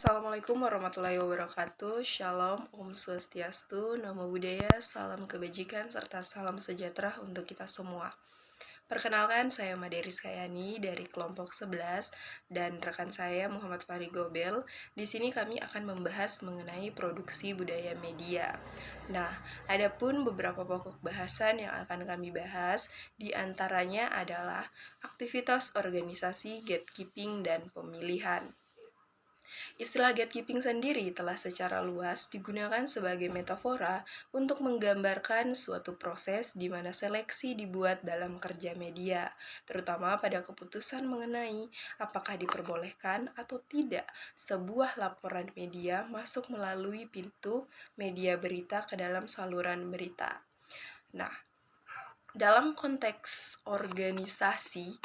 Assalamualaikum warahmatullahi wabarakatuh. Shalom, Om Swastiastu, Namo Buddhaya, salam kebajikan, serta salam sejahtera untuk kita semua. Perkenalkan, saya Made Rizkayani dari kelompok 11 dan rekan saya Muhammad Fahri Gobel. Di sini kami akan membahas mengenai produksi budaya media. Nah, ada pun beberapa pokok bahasan yang akan kami bahas, di antaranya adalah aktivitas organisasi, gatekeeping, dan pemilihan. Istilah gatekeeping sendiri telah secara luas digunakan sebagai metafora untuk menggambarkan suatu proses di mana seleksi dibuat dalam kerja media, terutama pada keputusan mengenai apakah diperbolehkan atau tidak sebuah laporan media masuk melalui pintu media berita ke dalam saluran berita. Nah, dalam konteks organisasi,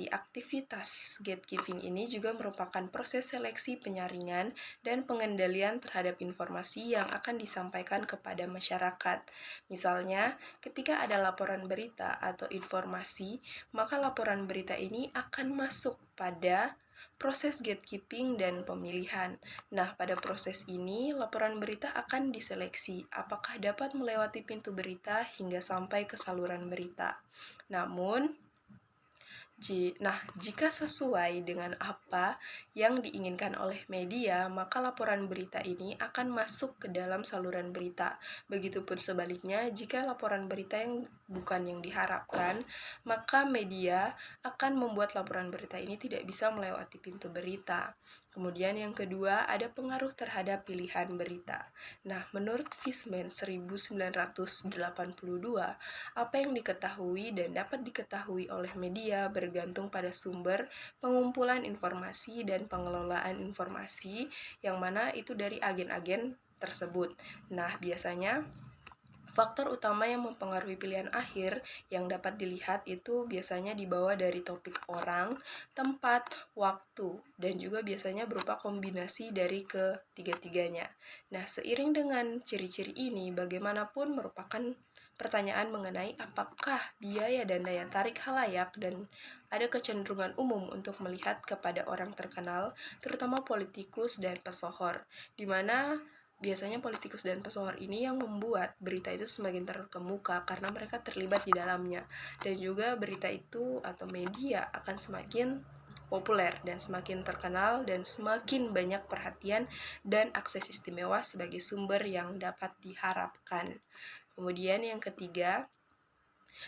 aktivitas gatekeeping ini juga merupakan proses seleksi penyaringan dan pengendalian terhadap informasi yang akan disampaikan kepada masyarakat. Misalnya, ketika ada laporan berita atau informasi, maka laporan berita ini akan masuk pada proses gatekeeping dan pemilihan. Nah, pada proses ini, laporan berita akan diseleksi apakah dapat melewati pintu berita hingga sampai ke saluran berita. Namun, jika sesuai dengan apa yang diinginkan oleh media, maka laporan berita ini akan masuk ke dalam saluran berita. Begitupun sebaliknya, jika laporan berita yang bukan yang diharapkan, maka media akan membuat laporan berita ini tidak bisa melewati pintu berita. Kemudian yang kedua, ada pengaruh terhadap pilihan berita. Nah, menurut Fishman 1982, apa yang diketahui dan dapat diketahui oleh media bergantung pada sumber pengumpulan informasi dan pengelolaan informasi, yang mana itu dari agen-agen tersebut. Nah, biasanya faktor utama yang mempengaruhi pilihan akhir yang dapat dilihat itu biasanya dibawa dari topik orang, tempat, waktu, dan juga biasanya berupa kombinasi dari ketiga-tiganya. Nah, seiring dengan ciri-ciri ini, bagaimanapun merupakan pertanyaan mengenai apakah biaya dan daya tarik khalayak dan ada kecenderungan umum untuk melihat kepada orang terkenal, terutama politikus dan pesohor, di mana biasanya politikus dan pesohor ini yang membuat berita itu semakin terkemuka karena mereka terlibat di dalamnya. Dan juga berita itu atau media akan semakin populer dan semakin terkenal dan semakin banyak perhatian dan akses istimewa sebagai sumber yang dapat diharapkan. Kemudian yang ketiga,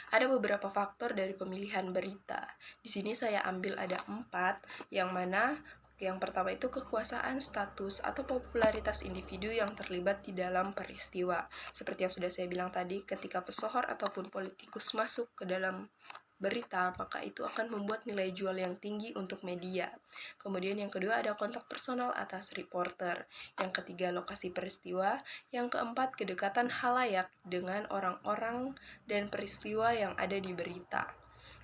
ada beberapa faktor dari pemilihan berita. Di sini saya ambil ada 4, yang mana yang pertama itu kekuasaan, status, atau popularitas individu yang terlibat di dalam peristiwa. Seperti yang sudah saya bilang tadi, ketika pesohor ataupun politikus masuk ke dalam berita, maka itu akan membuat nilai jual yang tinggi untuk media. Kemudian yang kedua ada kontak personal atas reporter. Yang ketiga lokasi peristiwa. Yang keempat kedekatan halayak dengan orang-orang dan peristiwa yang ada di berita.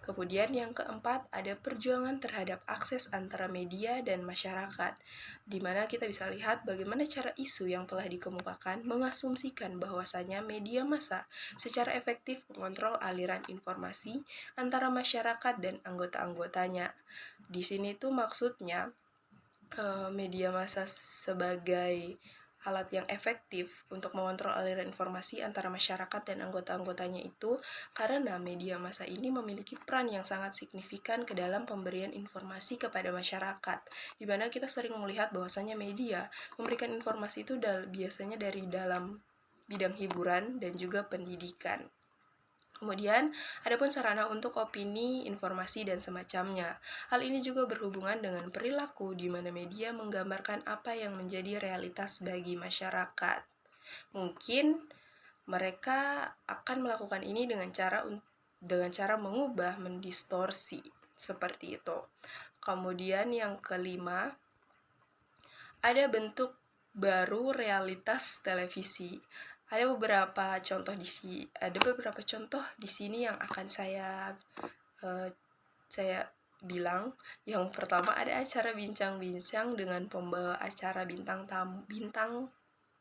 Kemudian yang keempat ada perjuangan terhadap akses antara media dan masyarakat, di mana kita bisa lihat bagaimana cara isu yang telah dikemukakan mengasumsikan bahwasanya media massa secara efektif mengontrol aliran informasi antara masyarakat dan anggota-anggotanya. Di sini tuh maksudnya media massa sebagai alat yang efektif untuk mengontrol aliran informasi antara masyarakat dan anggota-anggotanya itu karena media massa ini memiliki peran yang sangat signifikan ke dalam pemberian informasi kepada masyarakat, di mana kita sering melihat bahwasanya media memberikan informasi itu biasanya dari dalam bidang hiburan dan juga pendidikan. Kemudian, ada pun sarana untuk opini, informasi, dan semacamnya. Hal ini juga berhubungan dengan perilaku di mana media menggambarkan apa yang menjadi realitas bagi masyarakat. Mungkin mereka akan melakukan ini dengan cara mengubah, mendistorsi, seperti itu. Kemudian yang kelima, ada bentuk baru realitas televisi. Ada beberapa contoh di sini yang akan saya bilang. Yang pertama ada acara bincang-bincang dengan pembawa acara bintang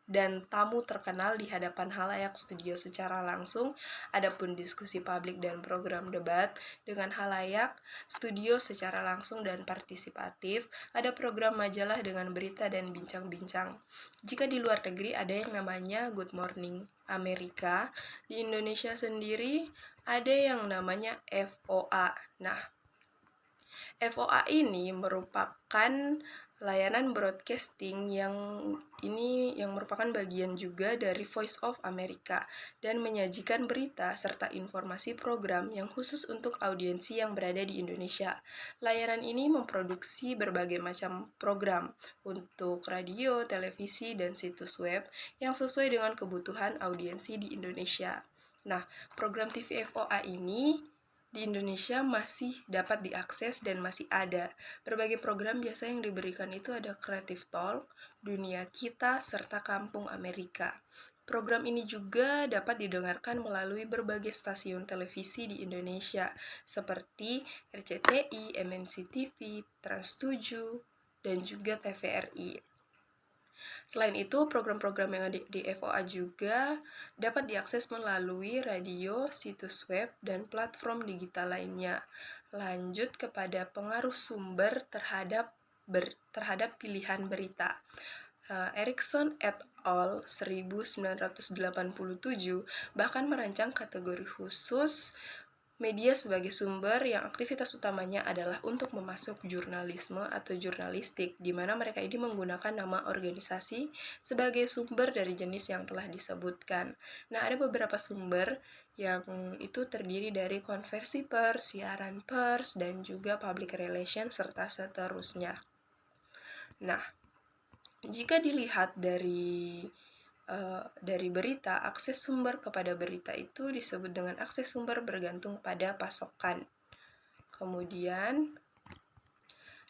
dan tamu terkenal di hadapan halayak studio secara langsung, adapun diskusi publik dan program debat dengan halayak studio secara langsung dan partisipatif, ada program majalah dengan berita dan bincang-bincang. Jika di luar negeri ada yang namanya Good Morning Amerika, di Indonesia sendiri ada yang namanya FOA. Nah, FOA ini merupakan layanan broadcasting yang merupakan bagian juga dari Voice of America dan menyajikan berita serta informasi program yang khusus untuk audiensi yang berada di Indonesia. Layanan ini memproduksi berbagai macam program untuk radio, televisi, dan situs web yang sesuai dengan kebutuhan audiensi di Indonesia. Nah, program TV FOA ini di Indonesia masih dapat diakses dan masih ada. Berbagai program biasa yang diberikan itu ada Creative Talk, Dunia Kita, serta Kampung Amerika. Program ini juga dapat didengarkan melalui berbagai stasiun televisi di Indonesia, seperti RCTI, MNC TV, Trans 7, dan juga TVRI. Selain itu, program-program yang ada di FOA juga dapat diakses melalui radio, situs web, dan platform digital lainnya. Lanjut kepada pengaruh sumber terhadap pilihan berita. Erikson et al. 1987 bahkan merancang kategori khusus media sebagai sumber yang aktivitas utamanya adalah untuk memasuk jurnalisme atau jurnalistik, di mana mereka ini menggunakan nama organisasi sebagai sumber dari jenis yang telah disebutkan. Nah, ada beberapa sumber yang itu terdiri dari konversi pers, siaran pers, dan juga public relations, serta seterusnya. Nah, jika dilihat dari berita, akses sumber kepada berita itu disebut dengan akses sumber bergantung pada pasokan. Kemudian,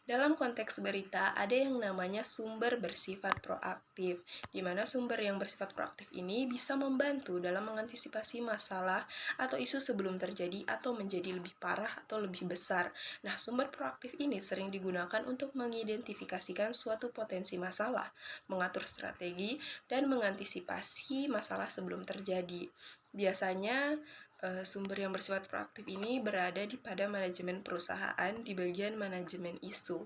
dalam konteks berita, ada yang namanya sumber bersifat proaktif, di mana sumber yang bersifat proaktif ini bisa membantu dalam mengantisipasi masalah atau isu sebelum terjadi atau menjadi lebih parah atau lebih besar. Nah, sumber proaktif ini sering digunakan untuk mengidentifikasikan suatu potensi masalah, mengatur strategi, dan mengantisipasi masalah sebelum terjadi. Biasanya, sumber yang bersifat proaktif ini berada pada manajemen perusahaan di bagian manajemen isu.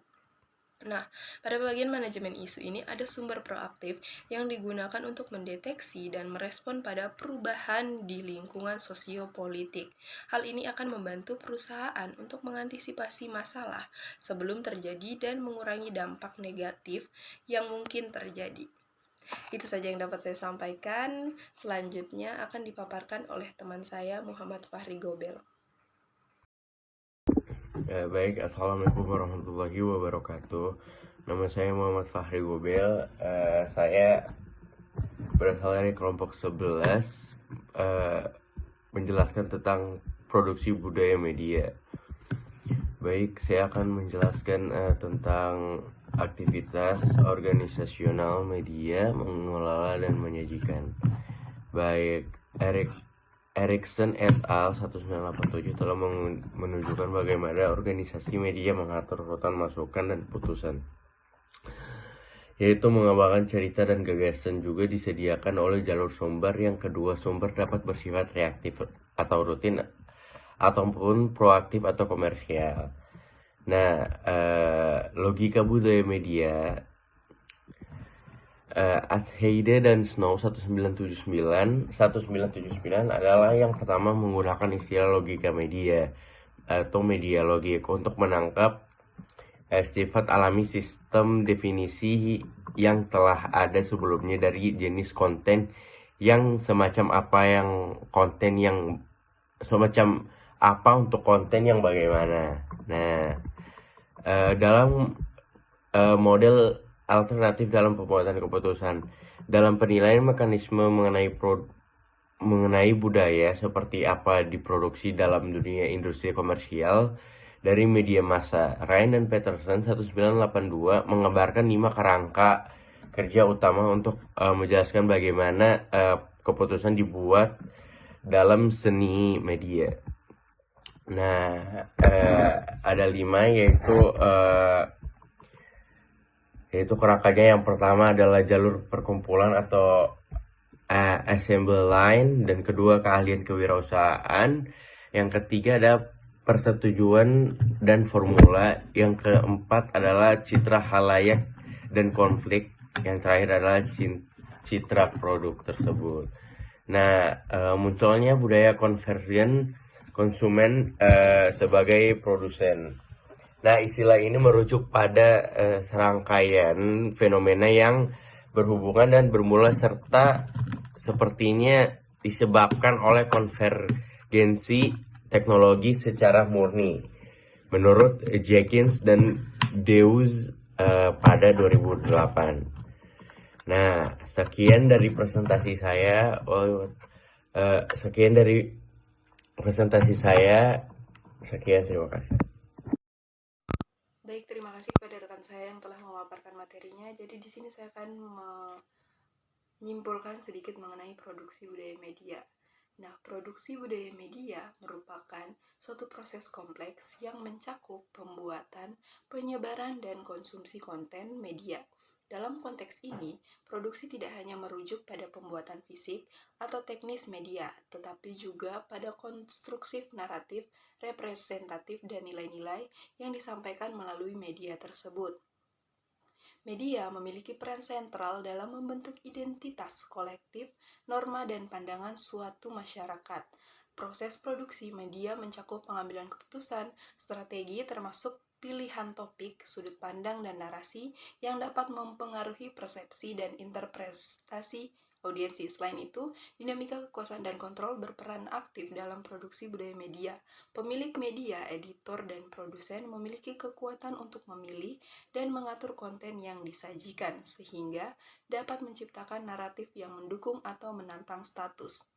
Nah, pada bagian manajemen isu ini ada sumber proaktif yang digunakan untuk mendeteksi dan merespon pada perubahan di lingkungan sosiopolitik. Hal ini akan membantu perusahaan untuk mengantisipasi masalah sebelum terjadi dan mengurangi dampak negatif yang mungkin terjadi. Itu saja yang dapat saya sampaikan. Selanjutnya akan dipaparkan oleh teman saya, Muhammad Fahri Gobel. Baik, Assalamualaikum warahmatullahi wabarakatuh. Nama saya Muhammad Fahri Gobel. Saya berasal dari kelompok 11, menjelaskan tentang produksi budaya media. Baik, saya akan menjelaskan tentang aktivitas organisasional media, mengelola dan menyajikan. Baik, Erikson et al. 1987 telah menunjukkan bagaimana organisasi media mengatur urutan masukan dan putusan, yaitu mengembangkan cerita dan gagasan. Juga disediakan oleh jalur sumber. Yang kedua, sumber dapat bersifat reaktif atau rutin ataupun proaktif atau komersial. Nah, logika budaya media, Adheide dan Snow 1979 adalah yang pertama menggunakan istilah logika media atau media logik untuk menangkap sifat alami sistem definisi yang telah ada sebelumnya dari jenis konten yang semacam apa untuk konten yang bagaimana. Nah, dalam model alternatif dalam pembuatan keputusan, dalam penilaian mekanisme mengenai budaya seperti apa diproduksi dalam dunia industri komersial dari media massa, Ryan dan Peterson 1982 mengabarkan 5 kerangka kerja utama untuk menjelaskan bagaimana keputusan dibuat dalam seni media. Nah, ada 5, yaitu Yaitu kerangkanya yang pertama adalah jalur perkumpulan atau assembly line, dan kedua keahlian kewirausahaan, yang ketiga ada persetujuan dan formula, yang keempat adalah citra halayak dan konflik, yang terakhir adalah citra produk tersebut. Nah, munculnya budaya conversion konsumen sebagai produsen. Nah, istilah ini merujuk pada serangkaian fenomena yang berhubungan dan bermula serta sepertinya disebabkan oleh konvergensi teknologi secara murni. Menurut Jenkins dan Deus pada 2008. Nah, sekian dari presentasi saya. Sekian dari presentasi saya. Sekian, terima kasih. Baik, terima kasih kepada rekan saya yang telah memaparkan materinya. Jadi di sini saya akan menyimpulkan sedikit mengenai produksi budaya media. Nah, produksi budaya media merupakan suatu proses kompleks yang mencakup pembuatan, penyebaran, dan konsumsi konten media. Dalam konteks ini, produksi tidak hanya merujuk pada pembuatan fisik atau teknis media, tetapi juga pada konstruksi naratif, representatif, dan nilai-nilai yang disampaikan melalui media tersebut. Media memiliki peran sentral dalam membentuk identitas kolektif, norma, dan pandangan suatu masyarakat. Proses produksi media mencakup pengambilan keputusan, strategi, termasuk pilihan topik, sudut pandang, dan narasi yang dapat mempengaruhi persepsi dan interpretasi audiensi. Selain itu, dinamika kekuasaan dan kontrol berperan aktif dalam produksi budaya media. Pemilik media, editor, dan produsen memiliki kekuatan untuk memilih dan mengatur konten yang disajikan sehingga dapat menciptakan naratif yang mendukung atau menantang status.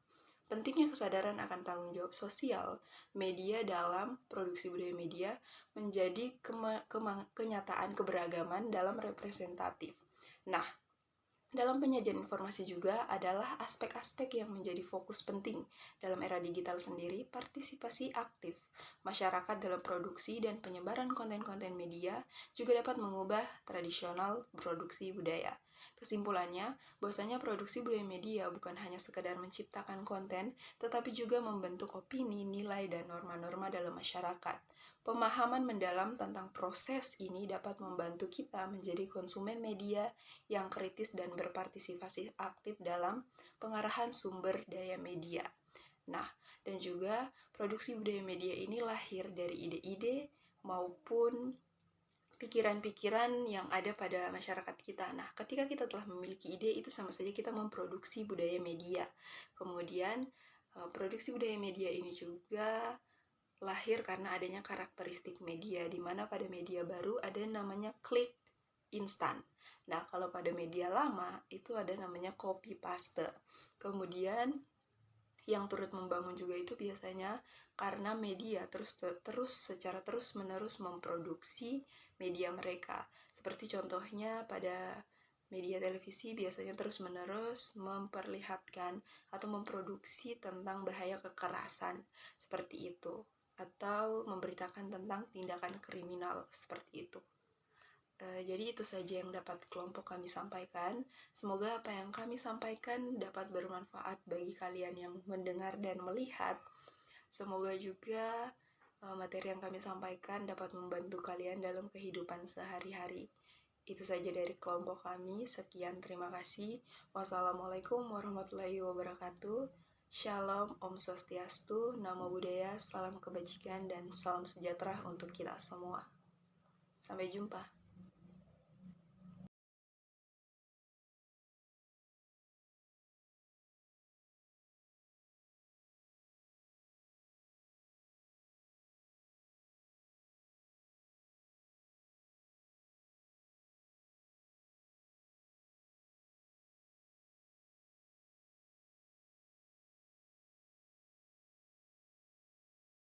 Pentingnya kesadaran akan tanggung jawab sosial media dalam produksi budaya media menjadi kenyataan keberagaman dalam representatif. Nah, dalam penyajian informasi juga adalah aspek-aspek yang menjadi fokus penting dalam era digital sendiri. Partisipasi aktif masyarakat dalam produksi dan penyebaran konten-konten media juga dapat mengubah tradisional produksi budaya. Kesimpulannya, bahwasanya produksi budaya media bukan hanya sekedar menciptakan konten, tetapi juga membentuk opini, nilai, dan norma-norma dalam masyarakat. Pemahaman mendalam tentang proses ini dapat membantu kita menjadi konsumen media yang kritis dan berpartisipasi aktif dalam pengarahan sumber daya media. Nah, dan juga produksi budaya media ini lahir dari ide-ide maupun pikiran-pikiran yang ada pada masyarakat kita. Nah, ketika kita telah memiliki ide, itu sama saja kita memproduksi budaya media. Kemudian, produksi budaya media ini juga lahir karena adanya karakteristik media, di mana pada media baru ada namanya klik instan. Nah, kalau pada media lama itu ada namanya copy paste. Kemudian yang turut membangun juga itu biasanya karena media secara terus-menerus memproduksi media mereka. Seperti contohnya pada media televisi biasanya terus-menerus memperlihatkan atau memproduksi tentang bahaya kekerasan seperti itu, atau memberitakan tentang tindakan kriminal seperti itu. Jadi itu saja yang dapat kelompok kami sampaikan. Semoga apa yang kami sampaikan dapat bermanfaat bagi kalian yang mendengar dan melihat. Semoga juga materi yang kami sampaikan dapat membantu kalian dalam kehidupan sehari-hari. Itu saja dari kelompok kami. Sekian, terima kasih. Wassalamualaikum warahmatullahi wabarakatuh. Shalom, Om Swastiastu, Namo Buddhaya, salam kebajikan, dan salam sejahtera untuk kita semua. Sampai jumpa.